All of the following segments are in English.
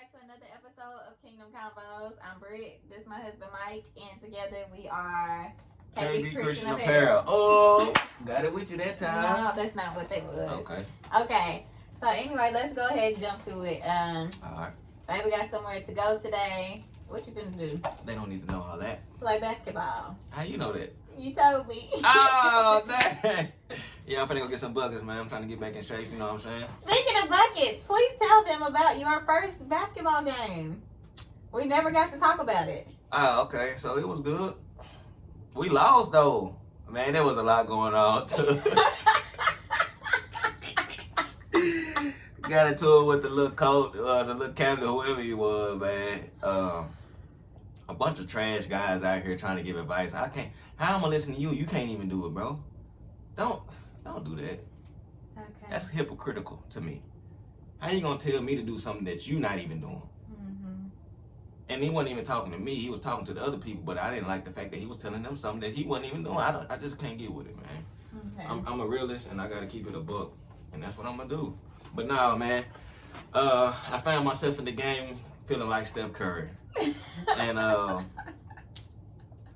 back to another episode of Kingdom Convos. I'm Britt. This is my husband Mike, and together we are KB Christian Apparel. Oh, got it with you that time. No, that's not what they was. Okay. Okay. So anyway, let's go ahead and jump to it. All right. Baby got somewhere to go today. What you finna do? They don't need to know all that. Play basketball. How you know that? You told me. Oh, dang. Yeah, I'm finna go get some buckets, man. I'm trying to get back in shape, you know what I'm saying? Speaking of buckets, please tell them about your first basketball game. We never got to talk about it. Oh, okay. So it was good. We lost, though. Man, there was a lot going on, too. Got into it with the little coach, the little captain, whoever he was, man. A bunch of trash guys out here trying to give advice. How I'm gonna listen to you? You can't even do it, bro. Don't do that. Okay. That's hypocritical to me. How you gonna tell me to do something that you not even doing? Mm-hmm. And he wasn't even talking to me. He was talking to the other people, but I didn't like the fact that he was telling them something that he wasn't even doing. I just can't get with it, man. Okay. I'm a realist, and I gotta keep it a buck, and that's what I'm gonna do. But nah, man, I found myself in the game feeling like Steph Curry, and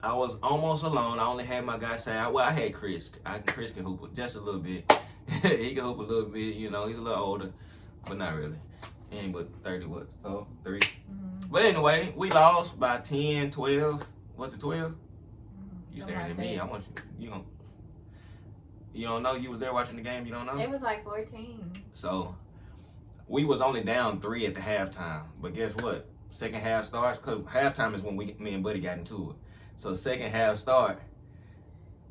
I was almost alone. I only had my guy say, I had Chris. Chris can hoop just a little bit. He can hoop a little bit, you know. He's a little older, but not really. He ain't but 30, what? So, 3. Mm-hmm. But anyway, we lost by 10, 12. Was it 12? You Something staring like at me. that. I want you don't know? You was there watching the game? You don't know? It was like 14. So, we was only down 3 at the halftime. But guess what? Second half starts, because halftime is when me and Buddy got into it. So second half start,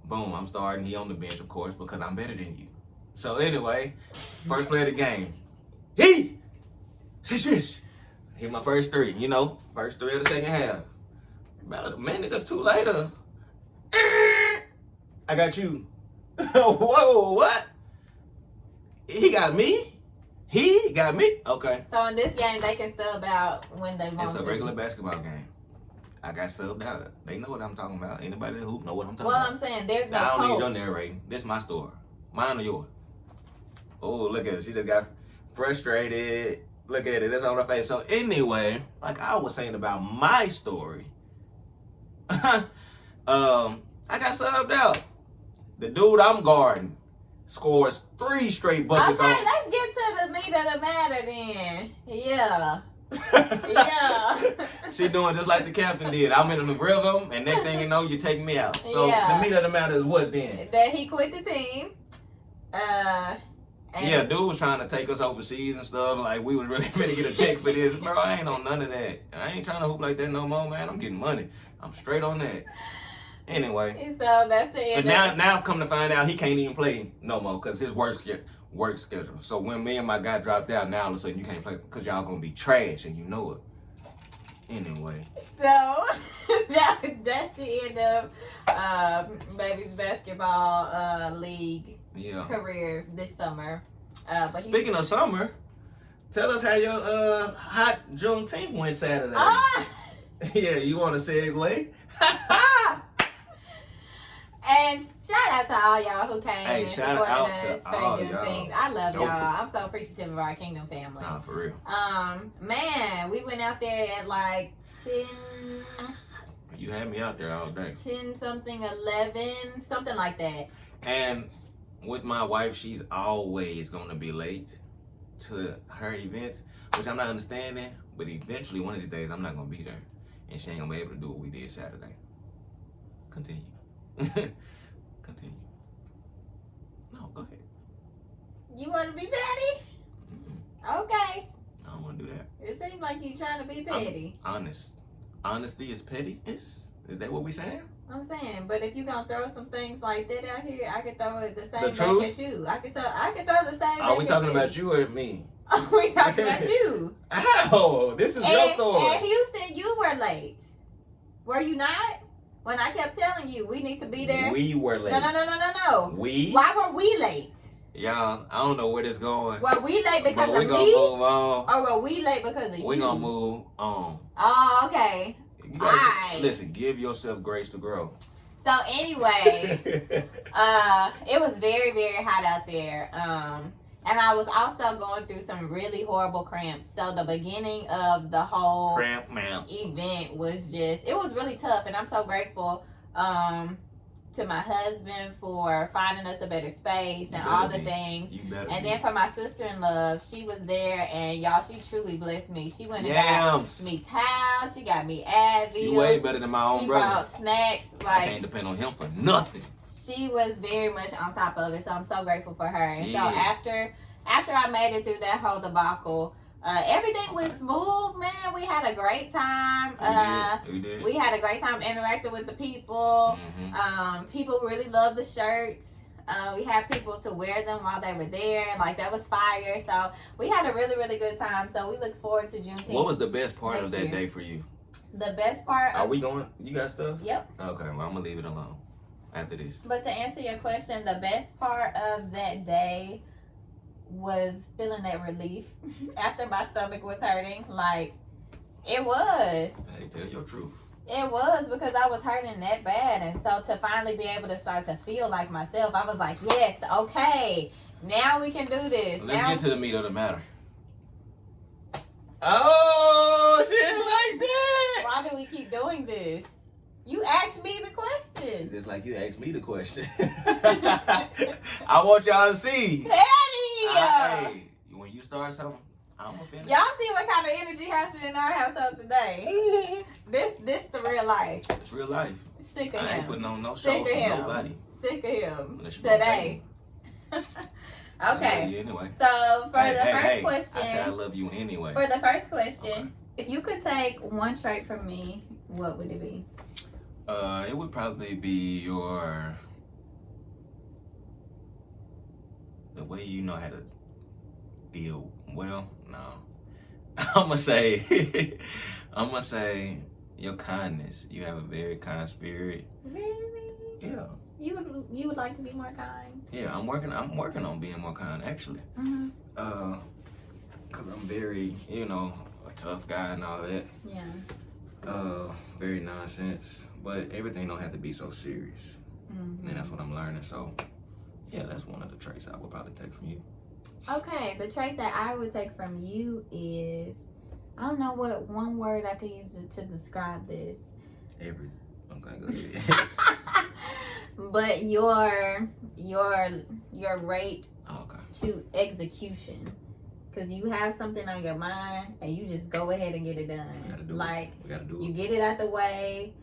boom, I'm starting. He on the bench, of course, because I'm better than you. So anyway, first play of the game. Shish. Hit my first 3, you know, first 3 of the second half. About a minute or 2 later, I got you. Whoa, what? He got me? He got me? Okay. So in this game, they can sub out when they want It's to. a regular basketball game. I got subbed out. They know what I'm talking about. Anybody that hoop know what I'm talking Well, about. I'm saying there's no I don't need your coach. narrating. This is my story. Mine or yours? Oh, look at it. She just got frustrated. Look at it. It's on her face. So anyway, like I was saying about my story, I got subbed out. The dude I'm guarding scores 3 straight buckets Okay, on. let's get to the meat of the matter then. Yeah. Yeah. She doing just like the captain did. I'm in the rhythm, and next thing you know, you take me out. So Yeah. the meat of the matter is what then? That he quit the team. And Yeah, dude was trying to take us overseas and stuff. Like, we was really gonna get a check for this. Bro, I ain't on none of that. I ain't trying to hoop like that no more, man. I'm getting money. I'm straight on that. Anyway. So that's the But end. now come to find out, he can't even play no more because his work schedule. So when me and my guy dropped out, now all of a sudden you can't play because y'all gonna be trash and you know it. Anyway. So that's the end of Baby's basketball league Yeah. career this summer. But Speaking of summer, tell us how your hot Juneteenth went Saturday. Yeah, you want to segue? And shout out to all y'all who came Hey, and shout supported out us to for all Juneteenth. y'all. I love Dope. y'all. I'm so appreciative of our Kingdom family. Nah, for real. Man, we went out there at like 10 You had me out there all day. something, 11, something like that. And with my wife, she's always going to be late to her events, which I'm not understanding. But eventually, one of these days, I'm not going to be there. And she ain't going to be able to do what we did Saturday. Continue. Continue. No, go ahead. You want to be petty? Mm-mm. Okay. I don't want to do that. It seems like you trying to be petty. Honest. Honesty is petty? Is that what we saying? I'm saying, but if you gonna throw some things like that out here, I could throw it the same The back truth? at you. I could throw the same. Are we back talking at about you or me? we talking about you. Ow! This is your story. And Houston, you were late. Were you not? When I kept telling you we need to be there. We were late. No. We? Why were we late? Y'all, I don't know where this going. Were we late because But we of gonna me? move on. Or were we late because of you? We gonna move on. Oh, okay. You gotta, Aight. listen, give yourself grace to grow. So anyway, it was very, very hot out there. And I was also going through some really horrible cramps. So the beginning of the whole event was just, it was really tough. And I'm so grateful to my husband for finding us a better space and all the things. And then for my sister-in-law, she was there, and y'all, she truly blessed me. She went and got me towels. She got me Advil. You way better than my own brother. She brought snacks. I can't depend on him for nothing. She was very much on top of it, so I'm so grateful for her. And so after I made it through that whole debacle, everything went smooth, man. We had a great time. We had a great time interacting with the people. People really loved the shirts. We had people to wear them while they were there. Like, that was fire. So we had a really, really good time. So we look forward to Juneteenth. What was the best part of that day for you? The best part. Are we going? You got stuff? Yep. Okay, well, I'm going to leave it alone after this. But to answer your question, the best part of that day was feeling that relief after my stomach was hurting. Like, it was. Hey, tell your truth. It was, because I was hurting that bad. And so to finally be able to start to feel like myself, I was like, yes, okay, now we can do this. Let's get to the meat of the matter. Oh, shit like that. Why do we keep doing this? You asked me the question. It's like you asked me the question. I want y'all to see. Petty! When you start something, I'm gonna finish. Y'all see what kind of energy happened in our household today. This the real life. It's real life. Sick of him. I ain't putting on no show for nobody. Sick of him. Today. Okay. You anyway. So for the first question, I said I love you anyway. For the first question, if you could take one trait from me, what would it be? It would probably be the way you know how to deal. Well, no, I'm gonna say your kindness. You have a very kind spirit. Really? Yeah. You would like to be more kind? Yeah, I'm working on being more kind, actually. Cause I'm very, a tough guy and all that. Yeah. Very nonsense, but everything don't have to be so serious. And that's what I'm learning. So, yeah, that's one of the traits I would probably take from you. Okay, the trait that I would take from you is, I don't know what one word I could use to describe this. Everything. Okay, go ahead. But your rate okay. to execution. Because you have something on your mind and you just go ahead and get it done. You get it out the way,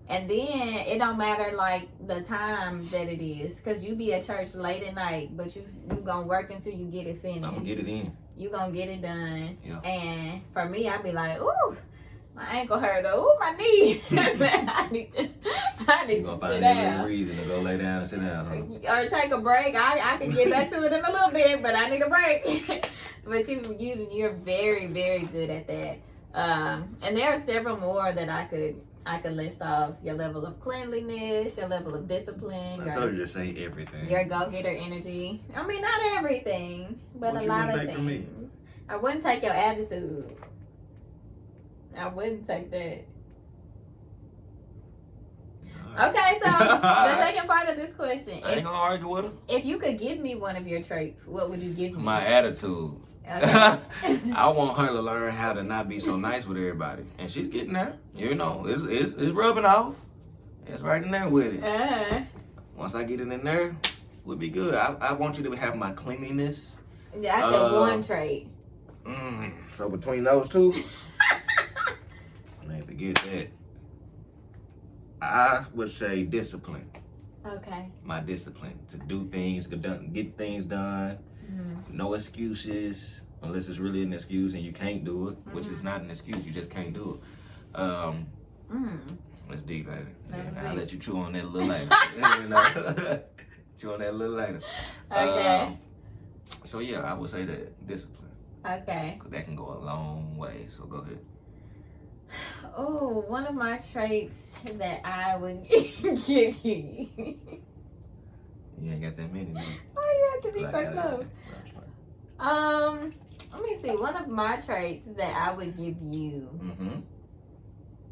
and then it don't matter like the time that it is. Because you be at church late at night, but you gonna work until you get it finished. I'm gonna get it in. You gonna get it done. Yeah. And for me, I be like, ooh, my ankle hurt. Ooh, my knee. I need to you gonna find every reason to go lay down and sit down, huh? Or take a break. I can get back to it in a little bit, but I need a break. But you're very, very good at that. And there are several more that I could list off. Your level of cleanliness, your level of discipline. I told you to say everything. Your go-getter energy. I mean, not everything, but a lot of things. From me? I wouldn't take your attitude. I wouldn't take that. Okay, so the second part of this question. I ain't gonna argue with him. If you could give me one of your traits, what would you give me? My attitude. Okay. I want her to learn how to not be so nice with everybody, and she's getting there. It's rubbing off. It's right in there with it. Once I get it in there, we'll be good. I want you to have my cleanliness. Yeah, I said one trait. So between those two, man, forget that. I would say discipline. Okay. My discipline to do things, get things done. No excuses unless it's really an excuse and you can't do it, which is not an excuse. You just can't do it. That's deep, baby. I'll let you chew on that a little later. Chew on that a little later. Okay. So yeah, I would say that discipline. Okay. Cause that can go a long way. So go ahead. Oh, one of my traits that I would give you. You ain't got that many, man. Why you have to be so close? Let me see. One of my traits that I would give you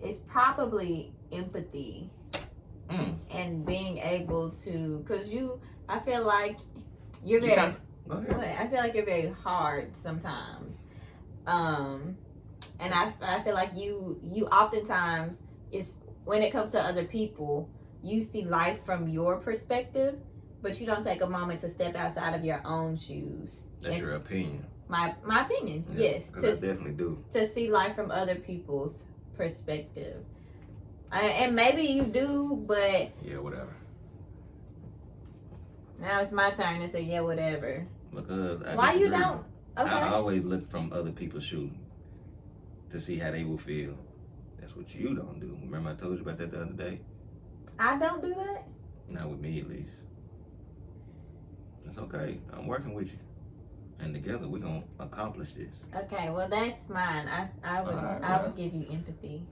is probably empathy and being able to, cause I feel like you're very. Go ahead. But I feel like you're very hard sometimes. And I feel like you oftentimes is when it comes to other people, you see life from your perspective, but you don't take a moment to step outside of your own shoes. That's your opinion. My opinion, Yeah, yes. Because I definitely do. To see life from other people's perspective. And maybe you do, but Yeah, whatever. now it's my turn to say, yeah, whatever. Because I Why you disagree. don't? Okay. I always look from other people's shoes to see how they will feel. That's what you don't do. Remember I told you about that the other day? I don't do that? Not with me, at least. It's okay. I'm working with you. And together we're going to accomplish this. Okay, well, that's mine. I would give you empathy.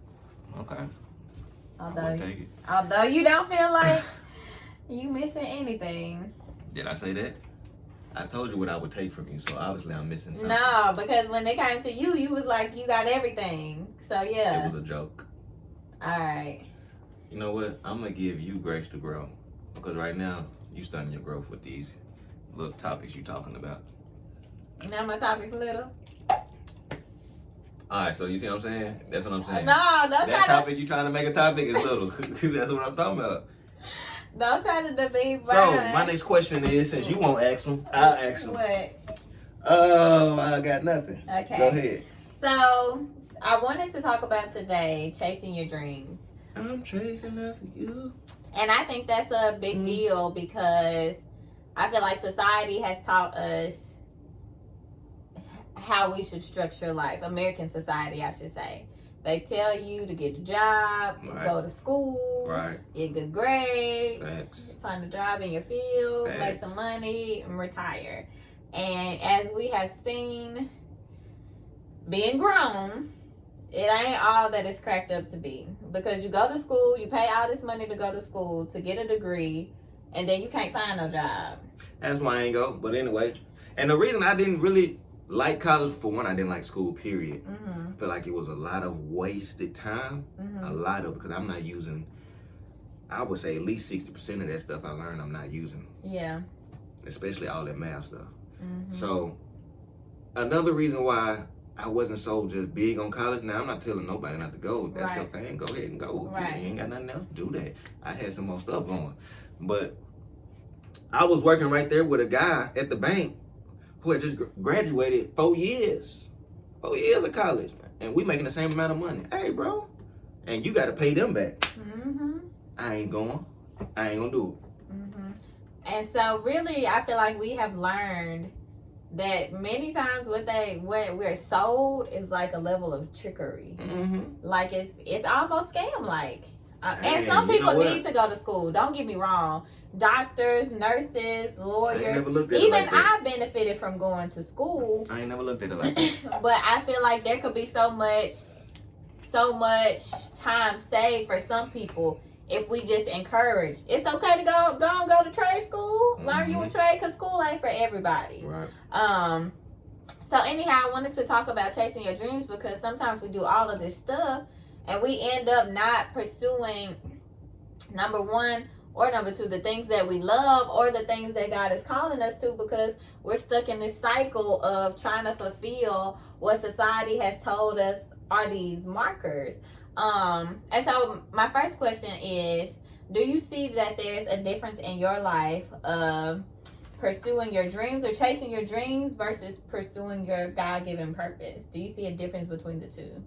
Okay. I Although, would take it. although you don't feel like you missing anything. Did I say that? I told you what I would take from you, so obviously I'm missing something. No, because when it came to you, you was like, you got everything. So, yeah. It was a joke. All right. You know what? I'm going to give you grace to grow. Because right now, you stunting your growth with these little topics you talking about. Now my topic's little. All right, so you see what I'm saying? That's what I'm saying. No, don't That try topic you trying to make a topic is little. That's what I'm talking about. don't try to debate. So, my next question is, since you won't ask them, I'll ask them. What? Oh, I got nothing. Okay. Go ahead. So, I wanted to talk about today chasing your dreams. I'm chasing after you. And I think that's a big deal because I feel like society has taught us how we should structure life. American society, I should say. They tell you to get a job, Right. go to school, Right. get good grades, Facts. find a job in your field, make Facts. some money, and retire. And as we have seen, being grown, it ain't all that it's cracked up to be. Because you go to school, you pay all this money to go to school to get a degree, and then you can't find no job. That's why I ain't go. But anyway, and the reason I didn't really like college, for one, I didn't like school, period. Mm-hmm. I feel like it was a lot of wasted time. Mm-hmm. A lot of, because I'm not using, I would say at least 60% of that stuff I learned I'm not using. Yeah. Especially all that math stuff. Mm-hmm. So, another reason why I wasn't so just big on college. Now, I'm not telling nobody not to go. If that's your thing, go ahead and go. Right. You ain't got nothing else to do that. I had some more stuff going. But I was working right there with a guy at the bank who had just graduated 4 years. 4 years of college. And we making the same amount of money. Hey, bro. And you got to pay them back. Mm-hmm. I ain't going. I ain't going to do it. Mm-hmm. And so really, I feel like we have learned that many times what we're sold is like a level of trickery. Mm-hmm. Like it's almost scam like. And Hey, some you know people what? need to go to school. Don't get me wrong. Doctors, nurses, I ain't lawyers. never looked at it Even like that. I benefited from going to school. I ain't never looked at it like that. But I feel like there could be so much time saved for some people if we just encourage. It's okay to go to trade school, learn you a trade, because school ain't for everybody. Right. So anyhow, I wanted to talk about chasing your dreams because sometimes we do all of this stuff and we end up not pursuing, number one or number two, the things that we love or the things that God is calling us to, because we're stuck in this cycle of trying to fulfill what society has told us are these markers. And so my first question is, do you see that there's a difference in your life of pursuing your dreams or chasing your dreams versus pursuing your God-given purpose? Do you see a difference between the two?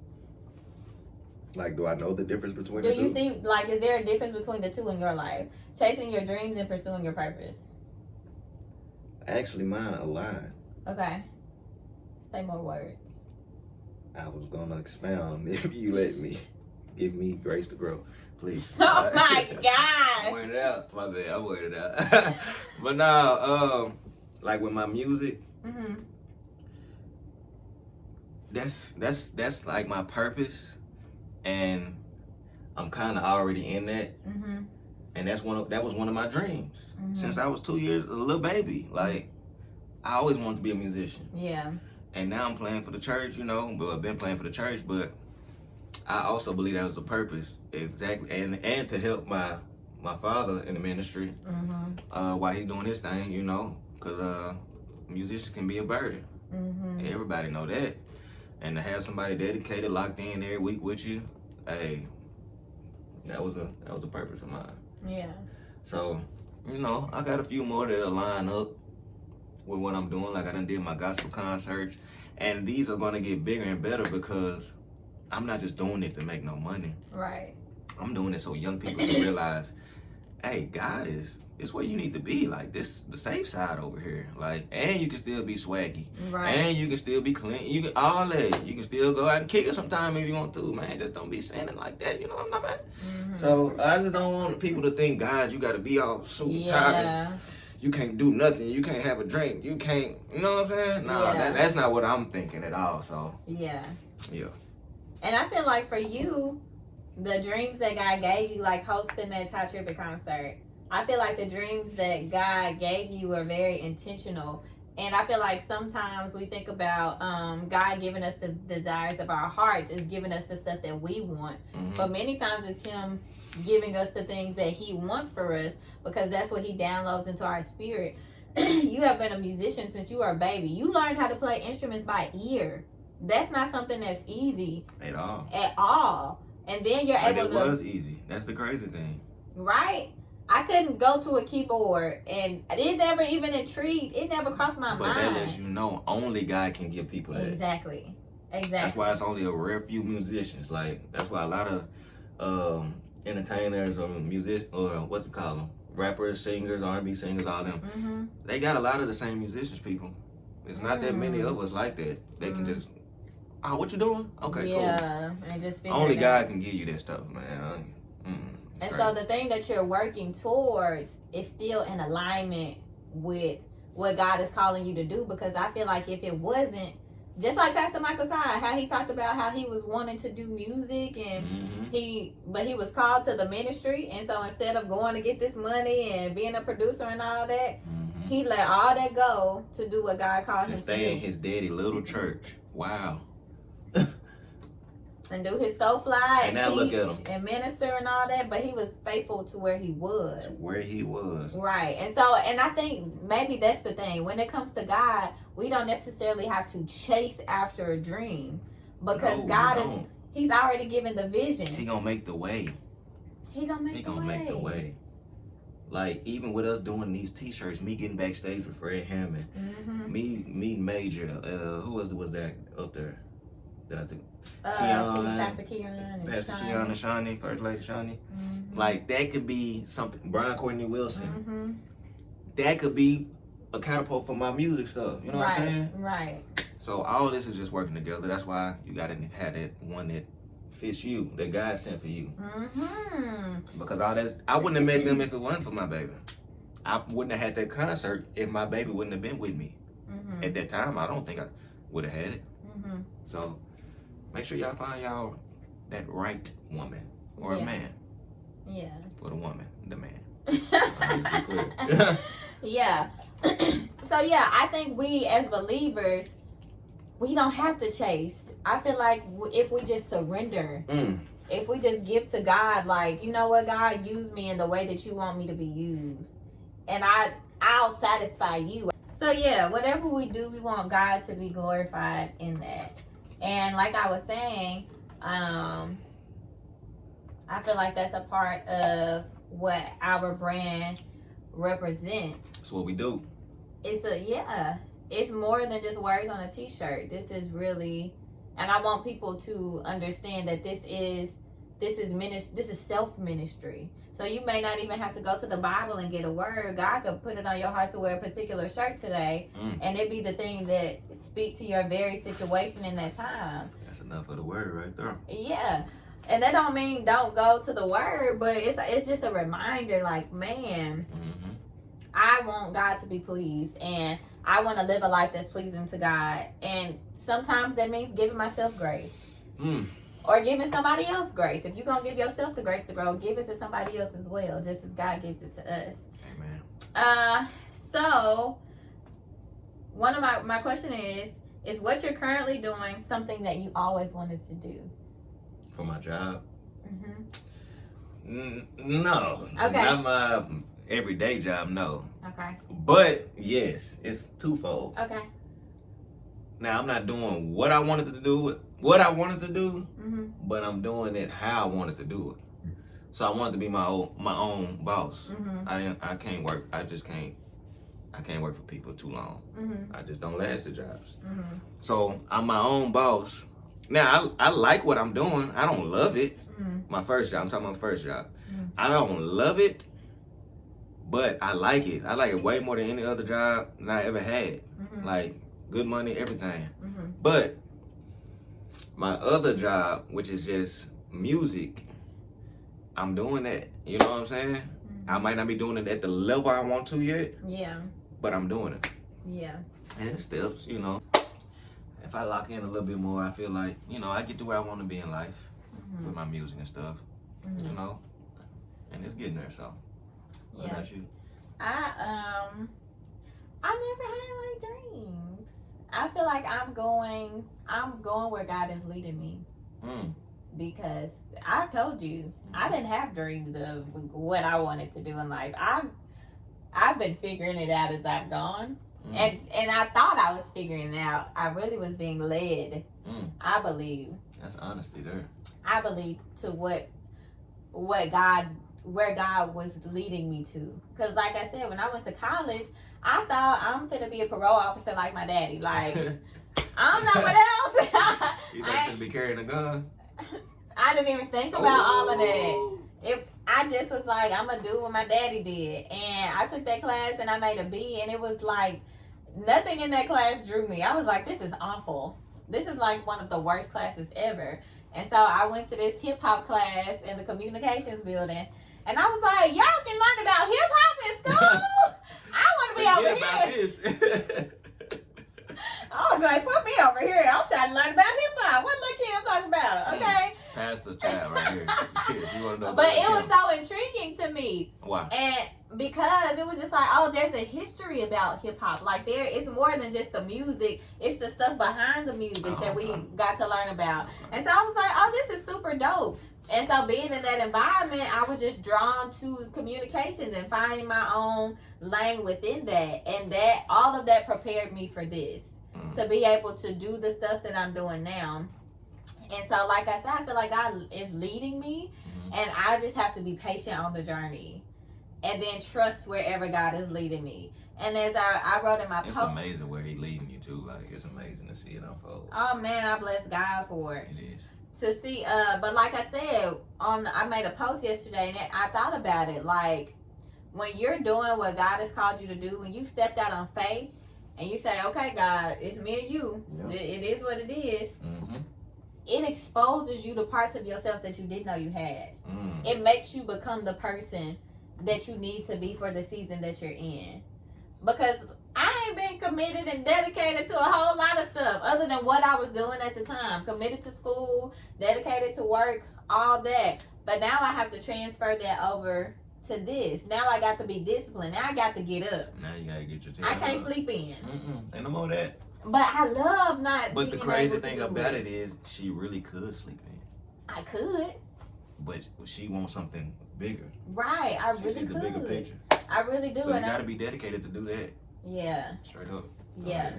Like, do I know the difference between Do the two? you see, like, is there a difference between the two in your life? Chasing your dreams and pursuing your purpose? Actually, mine align. Okay. Say more words. I was gonna expound if you let me. Give me grace to grow, please. Oh my I gosh. waited it out. My bad. I waited it out. But now, like with my music, Mm-hmm. that's like my purpose, and I'm kind of already in that. Mm-hmm. And that was one of my dreams Mhm. since I was 2 years, a little baby. Like, I always wanted to be a musician. Yeah. And now I'm playing for the church, but I've been playing for the church, but I also believe that was the purpose, exactly, and to help my father in the ministry Mm-hmm. while he's doing his thing, because musicians can be a burden. Mm-hmm. Everybody know that. And to have somebody dedicated, locked in every week with you, hey, that was a purpose of mine. Yeah. So, you know, I got a few more that'll line up with what I'm doing. Like I done did my gospel concerts, and these are gonna get bigger and better because I'm not just doing it to make no money. Right. I'm doing it so young people can realize, hey, God is where you need to be. Like this, the safe side over here. Like, and you can still be swaggy, Right. and you can still be clean. You can all that. You can still go out and kick it sometime if you want to, man. Just don't be sinning like that. You know what I'm saying? Mm-hmm. So I just don't want people to think, God, you got to be all suit and tie. Yeah. You can't do nothing. You can't have a drink. You can't. You know what I'm saying? No, Yeah. that's not what I'm thinking at all. So Yeah. yeah. And I feel like for you, the dreams that God gave you, like hosting that Ty Trippett concert, I feel like the dreams that God gave you were very intentional. And I feel like sometimes we think about God giving us the desires of our hearts, is giving us the stuff that we want. Mhm. But many times it's Him giving us the things that He wants for us, because that's what He downloads into our spirit. You have been a musician since you were a baby. You learned how to play instruments by ear. That's not something that's easy At all. at all. And then you're But able it to, was easy. That's the crazy thing. right? I couldn't go to a keyboard, and it never even intrigued. It never crossed my But that lets mind. you know only God can give people that. Exactly. That's Exactly. why it's only a rare few musicians. Like that's why a lot of entertainers or musicians or what's it called them, rappers, singers, R&B singers, all them. Mm-hmm. They got a lot of the same musicians. People. It's not that many of us like that. They can just, oh, what you doing? Okay, Yeah, and just cool. figure Only it God out. can give you that stuff, man. It's And crazy. so the thing that you're working towards is still in alignment with what God is calling you to do. Because I feel like if it wasn't, just like Pastor Michael Ty, how he talked about how he was wanting to do music and Mhm. he was called to the ministry, and so instead of going to get this money and being a producer and all that, Mhm. he let all that go to do what God called him To to stay in do, his daddy little church. Wow. and do his soul fly And and now look teach at him. and minister and all that. But he was faithful to where he was. To where he was. Right. And so, and I think maybe that's the thing. When it comes to God, we don't necessarily have to chase after a dream, because No, God we is, don't. He's already given the vision. He gonna make the way. He gonna make He the gonna way. make the way. Like even with us doing these t-shirts, me getting backstage with Fred Hammond, Mm-hmm. me Major, who was that up there that I took? Pastor Keon and Pastor Shawnee. Keon and Shawnee, First Lady Shawnee. Mhm. Like that could be something. Brian Courtney Wilson. Mhm. That could be a catapult for my music stuff. You know what I'm saying? Right. So all this is just working together. That's why you gotta have that one that fits you, that God sent for you. Mm-hmm. Because all that's, I wouldn't have met them if it wasn't for my baby. I wouldn't have had that concert if my baby wouldn't have been with me. Mm-hmm. At that time, I don't think I would have had it. Mm-hmm. So make sure y'all find y'all that right woman or Yeah. a man. Yeah. For the woman, the man. Alright, be clear. Yeah. So yeah, I think we as believers, we don't have to chase. I feel like if we just surrender, if we just give to God, like, you know what, God, use me in the way that you want me to be used, and I'll satisfy you. So yeah, whatever we do, we want God to be glorified in that. And like I was saying, I feel like that's a part of what our brand represents. That's what we do. It's more than just words on a t-shirt. This is really, and I want people to understand that this is self ministry. So you may not even have to go to the Bible and get a word. God could put it on your heart to wear a particular shirt today, and it be the thing that speak to your very situation in that time. That's enough of the word right there. Yeah. And that don't mean don't go to the word, but it's just a reminder, like, man, Mm-hmm. I want God to be pleased, and I want to live a life that's pleasing to God. And sometimes that means giving myself grace. Or giving somebody else grace. If you're going to give yourself the grace to grow, give it to somebody else as well, just as God gives it to us. Amen. So, one of my question is what you're currently doing something that you always wanted to do? For my job? Mm-hmm. No. Okay. Not my everyday job, no. Okay. But yes, it's twofold. Okay. Now I'm not doing what I wanted to do, Mm-hmm. but I'm doing it how I wanted to do it. So I wanted to be my own boss. Mm-hmm. I can't work. I can't work for people too long. Mm-hmm. I just don't last the jobs. Mm-hmm. So I'm my own boss. Now I like what I'm doing. I don't love it. Mm-hmm. My first job. I'm talking about the first job. Mm-hmm. I don't love it, but I like it. I like it way more than any other job that I ever had. Mm-hmm. Like good money, everything. Mm-hmm. But my other job, which is just music, I'm doing that. You know what I'm saying? Mm-hmm. I might not be doing it at the level I want to yet, Yeah. but I'm doing it. Yeah. And it steps, you know. If I lock in a little bit more, I feel like, you know, I get to where I want to be in life Mm-hmm. with my music and stuff, Mm-hmm. you know. And it's getting there, so. What Yeah. about you? I never had like dreams. I feel like I'm going where God is leading me. Because I've told you, I didn't have dreams of what I wanted to do in life. I've been figuring it out as I've gone. And I thought I was figuring it out. I really was being led. I believe. That's honesty there. I believe to where God was leading me to. Because like I said, when I went to college, I thought I'm finna be a parole officer like my daddy. Like, I don't know what else. You think you'd be carrying a gun? I didn't even think about all of that. I just was like, I'm gonna do what my daddy did. And I took that class and I made a B, and it was like, nothing in that class drew me. I was like, this is awful. This is like one of the worst classes ever. And so I went to this hip hop class in the communications building, and I was like, y'all can learn about hip hop in school? I want to be over about here. I was like, put me over here. I'm trying to learn about hip hop. What look here I'm talking about? Okay. Pastor child right here. Yes, you want to know But about it was him. so intriguing to me. Why? And because it was just like, oh, there's a history about hip hop. Like there is more than just the music. It's the stuff behind the music that we got to learn about. And so I was like, oh, this is super dope. And so being in that environment, I was just drawn to communications and finding my own lane within that. And that all of that prepared me for this. To be able to do the stuff that I'm doing now. And so, like I said, I feel like God is leading me, and I just have to be patient on the journey, and then trust wherever God is leading me. And as I wrote in my post, it's amazing where He's leading you to. Like, it's amazing to see it unfold. Oh man, I bless God for it. It is. To see, but like I said, I made a post yesterday, and I thought about it. Like, when you're doing what God has called you to do, when you stepped out on faith, and you say, okay, God, it's me and you. Yep. It is what it is. It exposes you to parts of yourself that you didn't know you had. It makes you become the person that you need to be for the season that you're in. Because I ain't been committed and dedicated to a whole lot of stuff other than what I was doing at the time. Committed to school, dedicated to work, all that. But now I have to transfer that over to this. Now I got to be disciplined. Now I got to get up. Now you gotta get your tail I can't up. sleep in. Ain't no more of that. But I love not. But the crazy thing about it is, she really could sleep in. I could. But she wants something bigger. Right, I she really sees could. the bigger picture. I really do. So you gotta be dedicated to do that. Yeah. Straight up. Yeah.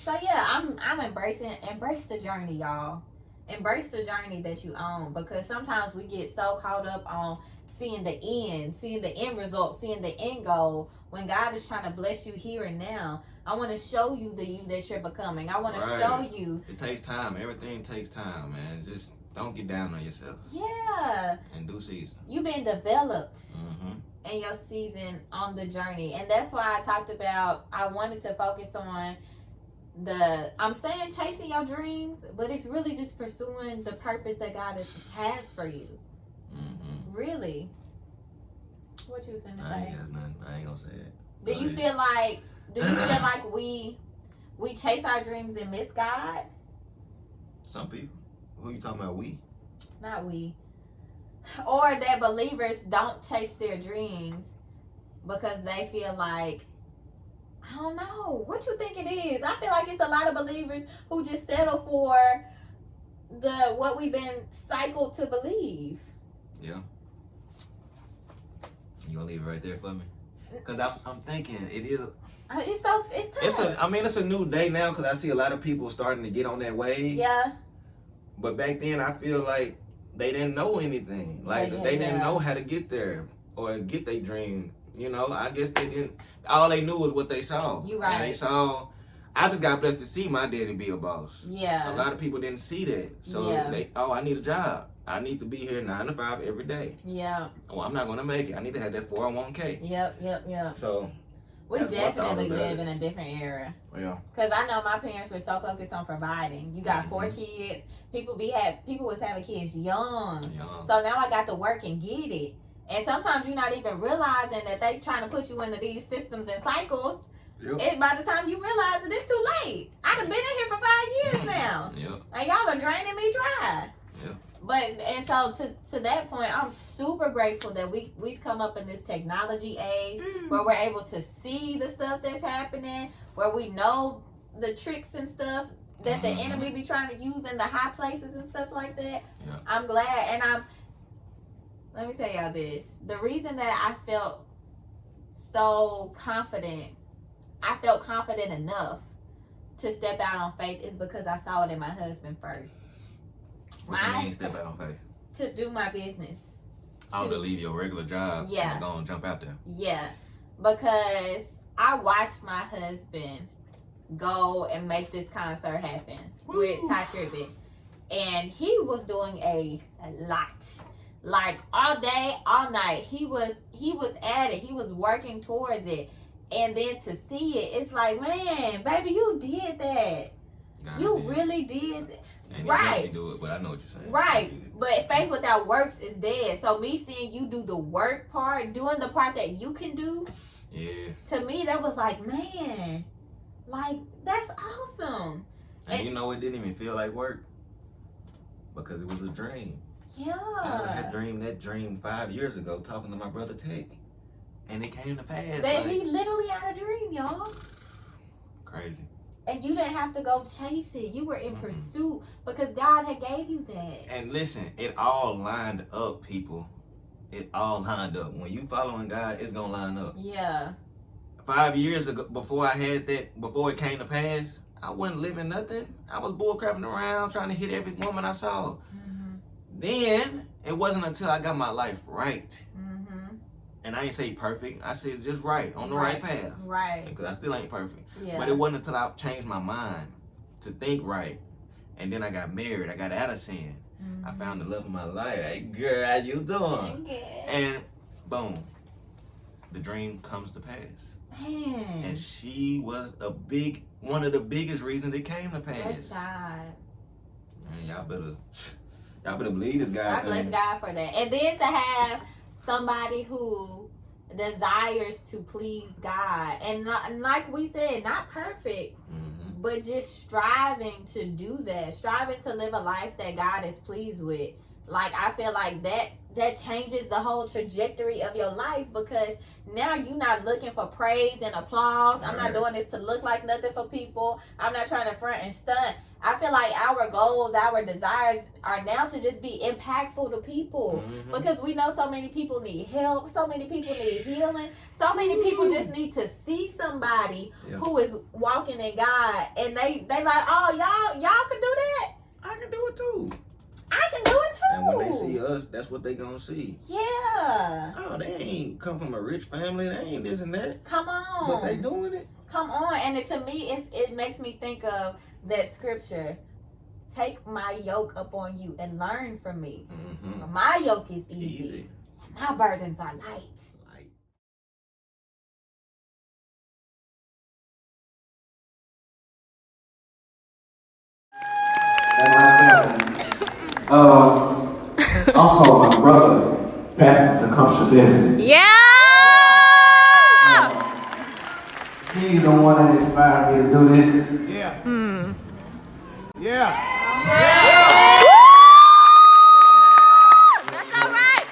So yeah, I'm embrace the journey, y'all. Embrace the journey that you own, because sometimes we get so caught up on seeing the end result, seeing the end goal, when God is trying to bless you here and now. I want to show you the you that you're becoming. I want to show you. It takes time. Everything takes time, man. Just don't get down on yourself. Yeah. In due season. You've been developed in your season on the journey. And that's why I talked about, I wanted to focus on I'm saying chasing your dreams, but it's really just pursuing the purpose that God has for you. Really. What you saying to say? I ain't got nothing. I ain't gonna say it. Do you feel like we chase our dreams and miss God? Some people. Who you talking about? We? Not we. Or that believers don't chase their dreams because they feel like, I don't know. What you think it is? I feel like it's a lot of believers who just settle for what we've been cycled to believe. Yeah. You gonna leave it right there for me? Because I'm thinking it is. It's tough. It's a new day now because I see a lot of people starting to get on that wave. Yeah. But back then, I feel like they didn't know anything. Like they didn't know how to get there or get their dream. You know, I guess they didn't. All they knew was what they saw. You right. And they saw. I just got blessed to see my daddy be a boss. Yeah. A lot of people didn't see that. So I need a job. I need to be here 9 to 5 every day. Yeah. Oh, I'm not gonna make it. I need to have that 401k. Yep. So we definitely live in a different era. Yeah. Cause I know my parents were so focused on providing. You got 4 kids. People was having kids young. So now I got to work and get it. And sometimes you're not even realizing that they trying to put you into these systems and cycles. Yep. And by the time you realize it, it's too late. I've been in here for 5 years now. Yep. And y'all are draining me dry. Yep. And so to that point, I'm super grateful that we've come up in this technology age where we're able to see the stuff that's happening, where we know the tricks and stuff that the enemy be trying to use in the high places and stuff like that. Yeah. I'm glad, and let me tell y'all this. The reason that I felt so confident, I felt confident enough to step out on faith is because I saw it in my husband first. What you mean step out on faith? To do my business. To leave your regular job and go and jump out there. Yeah. Because I watched my husband go and make this concert happen with Ty Tribbett. And he was doing a lot. Like all day, all night. He was at it. He was working towards it. And then to see it, it's like, man, baby, you did that. You really did that. And right. Do it, but I know what you're saying. Right. But faith without works is dead. So me seeing you do the work part, doing the part that you can do, to me that was like, man, like that's awesome. And you know it didn't even feel like work because it was a dream. Yeah. I had dreamed that dream 5 years ago talking to my brother Tech. And it came to pass. That he literally had a dream, y'all. Crazy. And you didn't have to go chase it. You were in pursuit because God had gave you that. And listen, it all lined up, people. It all lined up. When you following God, it's gonna line up. Yeah. 5 years ago, before it came to pass, I wasn't living nothing. I was bullcrapping around trying to hit every woman I saw. Then it wasn't until I got my life right. And I ain't say perfect. I said just right, on the right path. Right. Because I still ain't perfect. Yeah. But it wasn't until I changed my mind to think right. And then I got married. I got out of sin. I found the love of my life. Hey, girl, how you doing? And boom, the dream comes to pass. Man. And she was one of the biggest reasons it came to pass. Bless God. Man, y'all better believe this guy. I bless God for that. And then to have somebody who desires to please God, and like we said, not perfect, but just striving to do that, striving to live a life that God is pleased with. Like I feel like that changes the whole trajectory of your life, because now you're not looking for praise and applause. I'm not doing this to look like nothing for people. I'm not trying to front and stunt. I feel like our goals, our desires are now to just be impactful to people, because we know so many people need help, so many people need healing, so many people just need to see somebody who is walking in God, and they like, oh, y'all can do that. I can do it too. I can do it too. And when they see us, that's what they gonna see. Yeah. Oh, they ain't come from a rich family. They ain't this and that. Come on. But they doing it. Come on. And to me, it makes me think of that scripture. Take my yoke upon you and learn from me. My yoke is easy. My burdens are light. Also, my brother, Pastor Tecumseh Destiny. Yeah! He's the one that inspired me to do this. Yeah. That's all right.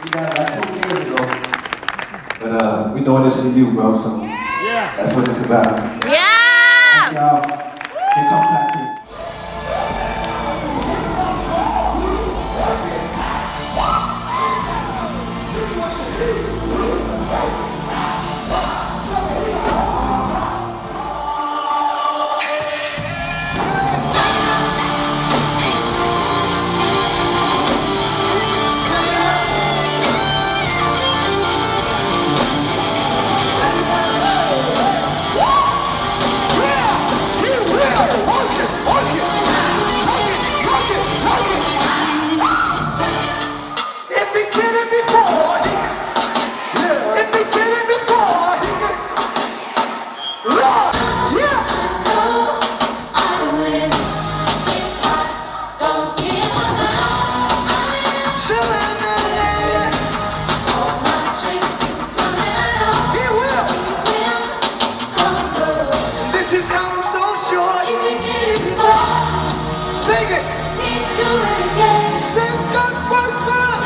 We got about 2 years ago. But we doing this for you, bro, so that's what it's about. Yeah! Thank y'all. Here comes Tati. me do it again. Sing God for God.